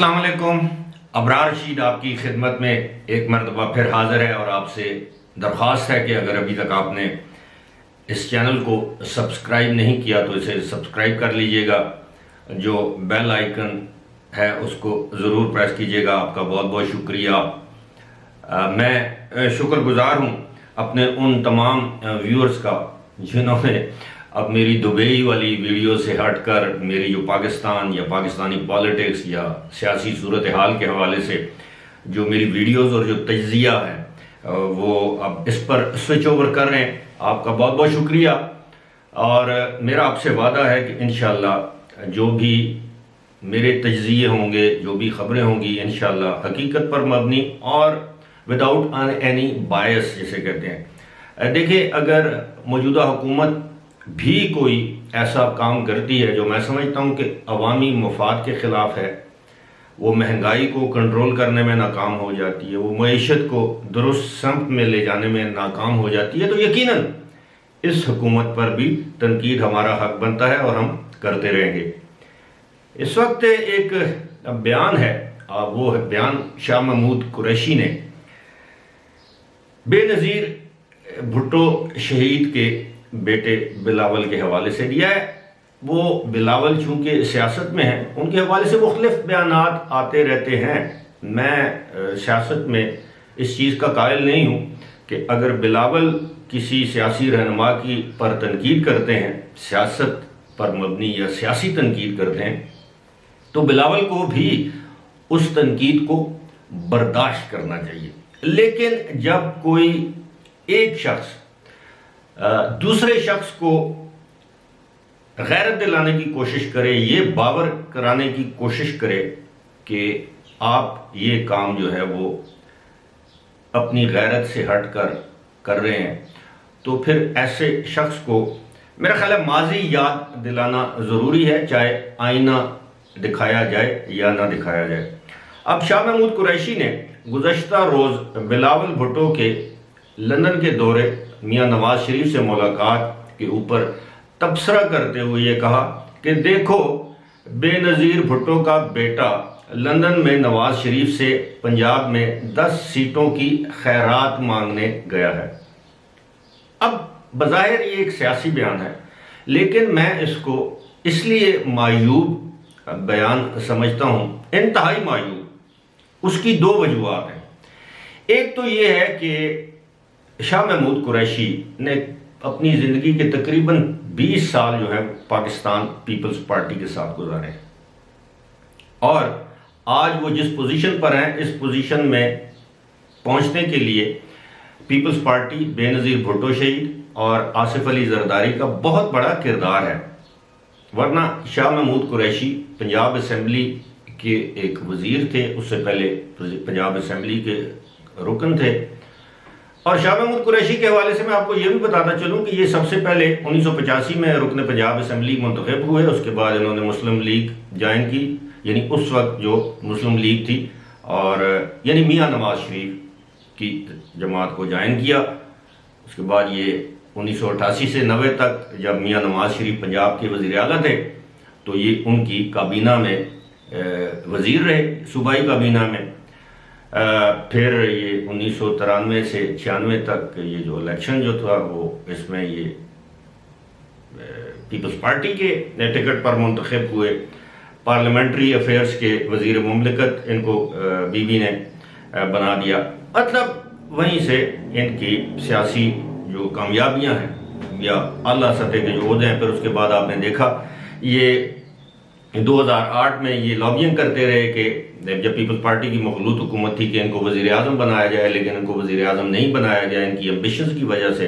अस्सलाम वालेकुम। अबरार रशीद आपकी खिदमत में एक मरतबा फिर हाजिर है और आपसे दरख्वास्त है कि अगर अभी तक आपने इस चैनल को सब्सक्राइब नहीं किया तो इसे सब्सक्राइब कर लीजिएगा। जो बेल आइकन है उसको ज़रूर प्रेस कीजिएगा। आपका बहुत बहुत शुक्रिया। मैं शुक्रगुजार हूँ अपने उन तमाम व्यूअर्स का जिन्होंने अब मेरी दुबई वाली वीडियो से हटकर मेरी जो पाकिस्तान या पाकिस्तानी पॉलिटिक्स या सियासी सूरत हाल के हवाले से जो मेरी वीडियोस और जो तज्जिया है वो अब इस पर स्विच ओवर कर रहे हैं। आपका बहुत बहुत शुक्रिया। और मेरा आपसे वादा है कि इंशाअल्लाह जो भी मेरे तज्जिए होंगे, जो भी ख़बरें होंगी, इंशाअल्लाह हकीकत पर मबनी और विदाउट एनी बायस जिसे कहते हैं। देखिए, अगर मौजूदा हुकूमत भी कोई ऐसा काम करती है जो मैं समझता हूँ कि अवामी मफाद के ख़िलाफ़ है, वो महंगाई को कंट्रोल करने में नाकाम हो जाती है, वो मईशत को दुरुस्त समत में ले जाने में नाकाम हो जाती है, तो यकीनन इस हुकूमत पर भी तनकीद हमारा हक बनता है और हम करते रहेंगे। इस वक्त एक बयान है, वो बयान शाह महमूद कुरैशी ने बेनज़ीर भुट्टो शहीद के बेटे बिलावल के हवाले से दिया है। वो बिलावल चूँकि सियासत में है, उनके हवाले से मुख्तलिफ बयानात आते रहते हैं। मैं सियासत में इस चीज़ का कायल नहीं हूँ कि अगर बिलावल किसी सियासी रहनुमा की पर तनकीद करते हैं, सियासत पर मबनी या सियासी तनकीद करते हैं, तो बिलावल को भी उस तनकीद को बर्दाश्त करना चाहिए। लेकिन जब कोई एक शख्स दूसरे शख्स को गैरत दिलाने की कोशिश करे, ये बावर कराने की कोशिश करे कि आप ये काम जो है वो अपनी गैरत से हटकर कर रहे हैं, तो फिर ऐसे शख्स को मेरा ख्याल है माजी याद दिलाना ज़रूरी है, चाहे आईना दिखाया जाए या ना दिखाया जाए। अब शाह महमूद कुरैशी ने गुज़श्ता रोज़ बिलावल भुट्टो के लंदन के दौरे मियाँ नवाज शरीफ से मुलाकात के ऊपर तबसरा करते हुए ये कहा कि देखो, बेनज़ीर भुट्टो का बेटा लंदन में नवाज शरीफ से पंजाब में 10 सीटों की खैरात मांगने गया है। अब बज़ाहिर ये एक सियासी बयान है, लेकिन मैं इसको इसलिए मायूब बयान समझता हूँ, इंतहाई मायूब। उसकी 2 वजूहात हैं। एक तो ये है कि शाह महमूद कुरैशी ने अपनी ज़िंदगी के तकरीबन 20 साल जो है पाकिस्तान पीपल्स पार्टी के साथ गुजारे हैं, और आज वो जिस पोजीशन पर हैं, इस पोजीशन में पहुंचने के लिए पीपल्स पार्टी, बेनज़ीर भुट्टो शहीद और आसिफ अली जरदारी का बहुत बड़ा किरदार है। वरना शाह महमूद कुरैशी पंजाब असम्बली के एक वज़ीर थे, उससे पहले पंजाब असम्बली के रुकन थे। और शाह महमूद कुरैशी के हवाले से मैं आपको ये भी बताता चलूँ कि ये सबसे पहले 1985 में रुकन पंजाब असम्बली मुंतखब हुए। उसके बाद इन्होंने मुस्लिम लीग ज्वाइन की, यानी उस वक्त जो मुस्लिम लीग थी, और यानी मियाँ नवाज शरीफ की जमात को ज्वाइन किया। उसके बाद ये 1988 से 90 तक जब मियाँ नवाज शरीफ पंजाब के वज़ीर आला थे, तो ये उनकी काबीना में वज़ीर रहे, सूबाई काबीना में। फिर ये 1993 से 96 तक ये जो इलेक्शन जो था वो इसमें ये पीपल्स पार्टी के टिकट पर मुंतखब हुए। पार्लियामेंट्री अफेयर्स के वज़ीर मुमलिकत इनको बीबी ने बना दिया। मतलब वहीं से इनकी सियासी जो कामयाबियां हैं या आला सतह के जो ओहदे हैं, फिर उसके बाद आपने देखा ये 2008 में ये लॉबिंग करते रहे कि जब पीपल्स पार्टी की मखलूत हुकूमत थी कि इनको वज़ीर आज़म बनाया जाए, लेकिन इनको वज़ीर आज़म नहीं बनाया गया। इनकी एम्बिशंस की वजह से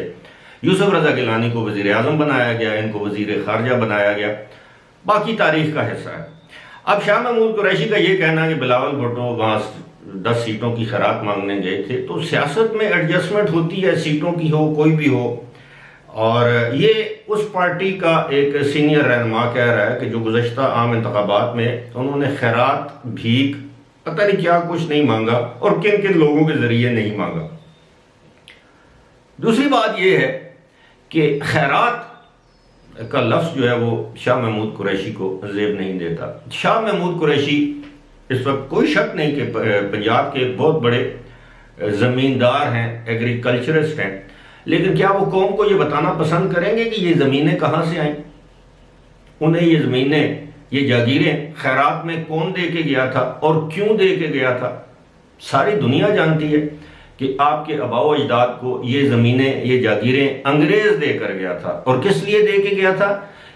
यूसुफ रज़ा गिलानी को वज़ीर आज़म बनाया गया, इनको वज़ीर ख़ारजा बनाया गया। बाकी तारीख का हिस्सा है। अब शाह महमूद कुरैशी का ये कहना है कि बिलावल भुट्टो वहाँ 10 सीटों की खैरात मांगने गए थे, तो सियासत में एडजस्टमेंट होती है, सीटों की हो कोई भी हो। और ये उस पार्टी का एक सीनियर रहनुमा कह रहा है कि जो गुज़श्ता आम इंतखाबात में उन्होंने खैरात, भीख, पता नहीं क्या कुछ नहीं मांगा और किन किन लोगों के ज़रिए नहीं मांगा। दूसरी बात यह है कि खैरात का लफ्ज़ जो है वो शाह महमूद कुरैशी को ज़ेब नहीं देता। शाह महमूद कुरैशी इस वक्त कोई शक नहीं कि पंजाब के बहुत बड़े ज़मींदार हैं, एग्रीकल्चरिस्ट हैं, लेकिन क्या वो कौम को ये बताना पसंद करेंगे कि ये ज़मीनें कहाँ से आईं? उन्हें ये ज़मीनें, ये जागीरें खैरात में कौन दे के गया था और क्यों दे के गया था? सारी दुनिया जानती है कि आपके आबाओ अजदाद को ये ज़मीनें, ये जागीरें अंग्रेज़ देकर गया था। और किस लिए दे के गया था?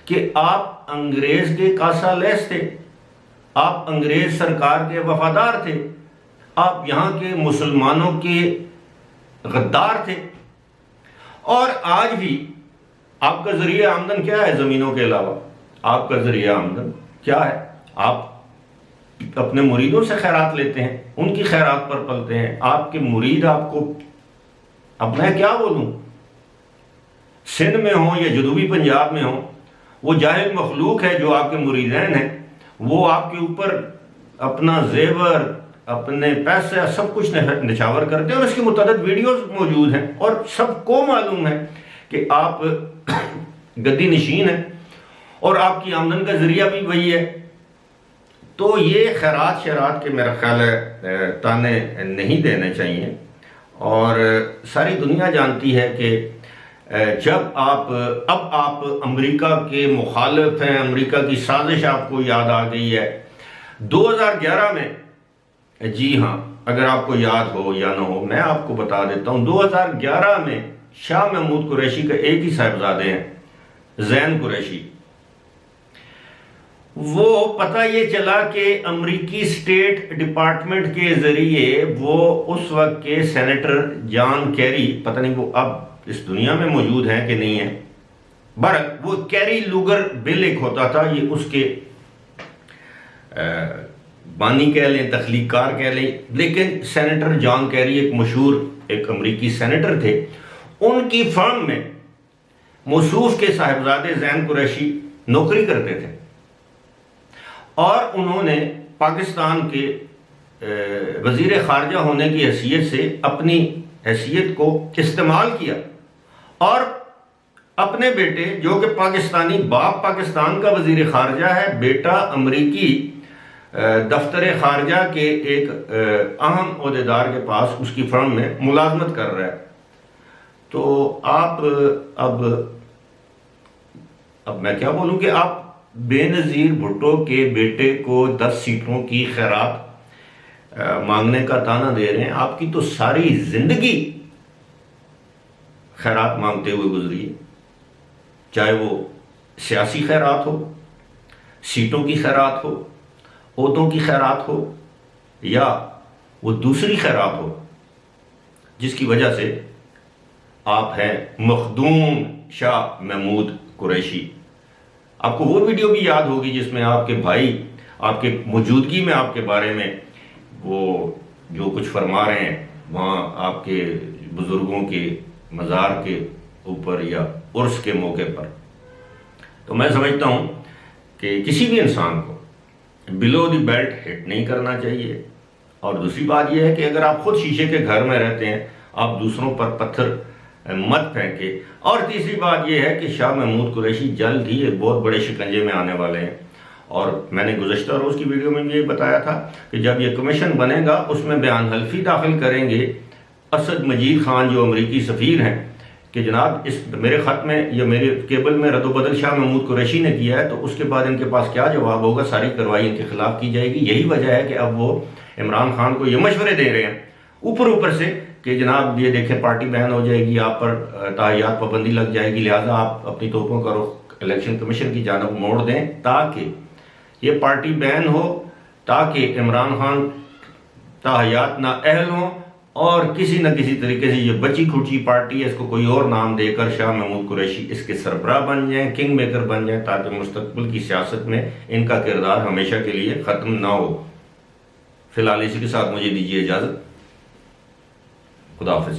कि आप अंग्रेज़ के कासा लैस थे, आप अंग्रेज़ सरकार के वफादार थे, आप यहाँ के मुसलमानों के गद्दार थे। और आज भी आपका ज़रिया आमदन क्या है? ज़मीनों के अलावा आपका ज़रिया आमदन क्या है? आप अपने मुरीदों से खैरात लेते हैं, उनकी खैरात पर पलते हैं। आपके मुरीद आपको, अब मैं क्या बोलूं, सिंध में हो या जनूबी पंजाब में हो, वो जाहिल मखलूक है जो आपके मुरीदैन हैं, वो आपके ऊपर अपना जेवर, अपने पैसे, सब कुछ निछावर करते हैं। और इसकी मुतअद्दिद वीडियोस मौजूद हैं और सबको मालूम है कि आप गद्दी नशीन हैं और आपकी आमदन का जरिया भी वही है। तो ये खैरात शरात के मेरा ख्याल है ताने नहीं देने चाहिए। और सारी दुनिया जानती है कि जब आप अमेरिका के मुखालिफ हैं, अमेरिका की साजिश आपको याद आ गई है 2011 में। जी हाँ, अगर आपको याद हो या ना हो, मैं आपको बता देता हूँ। 2011 में शाह महमूद कुरैशी का एक ही साहिबजादे हैं, ज़ैन कुरैशी। वो पता ये चला कि अमेरिकी स्टेट डिपार्टमेंट के जरिए वो उस वक्त के सेनेटर जॉन कैरी, पता नहीं वो अब इस दुनिया में मौजूद हैं कि नहीं है, बहरहाल वो कैरी लूगर बिल एक होता था, ये उसके बानी कह लें, तख्लीकार कह लें, लेकिन सेनेटर जॉन कैरी एक मशहूर एक अमेरिकी सेनेटर थे। उनकी फर्म में मौसूफ के साहिबजादे ज़ैन कुरैशी नौकरी करते थे और उन्होंने पाकिस्तान के वज़ीर ख़ारजा होने की हैसियत से अपनी हैसियत को इस्तेमाल किया और अपने बेटे, जो कि पाकिस्तानी, बाप पाकिस्तान का वज़ीर ख़ारजा है, बेटा अमरीकी दफ्तर ख़ारजा के एक अहम ओहदेदार के पास उसकी फर्म में मुलाजमत कर रहा है। तो आप अब मैं क्या बोलूँ कि आप बेनज़ीर भुट्टो के बेटे को 10 सीटों की खैरात मांगने का ताना दे रहे हैं। आपकी तो सारी जिंदगी खैरात मांगते हुए गुजरी है, चाहे वो सियासी खैरात हो, सीटों की खैरात हो, ओहदों की खैरात हो, या वो दूसरी खैरात हो जिसकी वजह से आप हैं मखदूम शाह महमूद कुरैशी। आपको वो वीडियो भी याद होगी जिसमें आपके भाई आपके मौजूदगी में आपके बारे में वो जो कुछ फरमा रहे हैं, वहाँ आपके बुजुर्गों के मज़ार के ऊपर या उर्स के मौके पर। तो मैं समझता हूँ कि किसी भी इंसान को बिलो द बेल्ट हिट नहीं करना चाहिए। और दूसरी बात यह है कि अगर आप खुद शीशे के घर में रहते हैं, आप दूसरों पर पत्थर मत फेंके। और तीसरी बात यह है कि शाह महमूद कुरैशी जल्द ही एक बहुत बड़े शिकंजे में आने वाले हैं। और मैंने गुज़श्ता रोज़ की वीडियो में भी ये बताया था कि जब ये कमीशन बनेगा उसमें बयान हल्फी दाखिल करेंगे असद मजीद खान, जो अमरीकी सफ़ीर हैं, कि जनाब इस मेरे ख़त में या मेरे केबल में रद्दोबदल शाह महमूद कुरैशी ने किया है, तो उसके बाद इनके पास क्या जवाब होगा, सारी कार्रवाई इनके खिलाफ की जाएगी। यही वजह है कि अब वो इमरान खान को ये मशवरे दे रहे हैं ऊपर से कि जनाब ये देखें पार्टी बैन हो जाएगी, आप पर ताहियात पाबंदी लग जाएगी, लिहाजा आप अपनी तोपों का रुख इलेक्शन कमीशन की जानब मोड़ दें ताकि ये पार्टी बैन हो, ताकि इमरान खान ताहियात ना अहल हों और किसी न किसी तरीके से ये बची खुची पार्टी है, इसको कोई और नाम देकर शाह महमूद कुरैशी इसके सरबराह बन जाएं, किंग मेकर बन जाएं, ताकि मुस्तकबिल की सियासत में इनका किरदार हमेशा के लिए ख़त्म ना हो। फिलहाल इसी के साथ मुझे दीजिए इजाज़त। खुदा हाफ़िज़।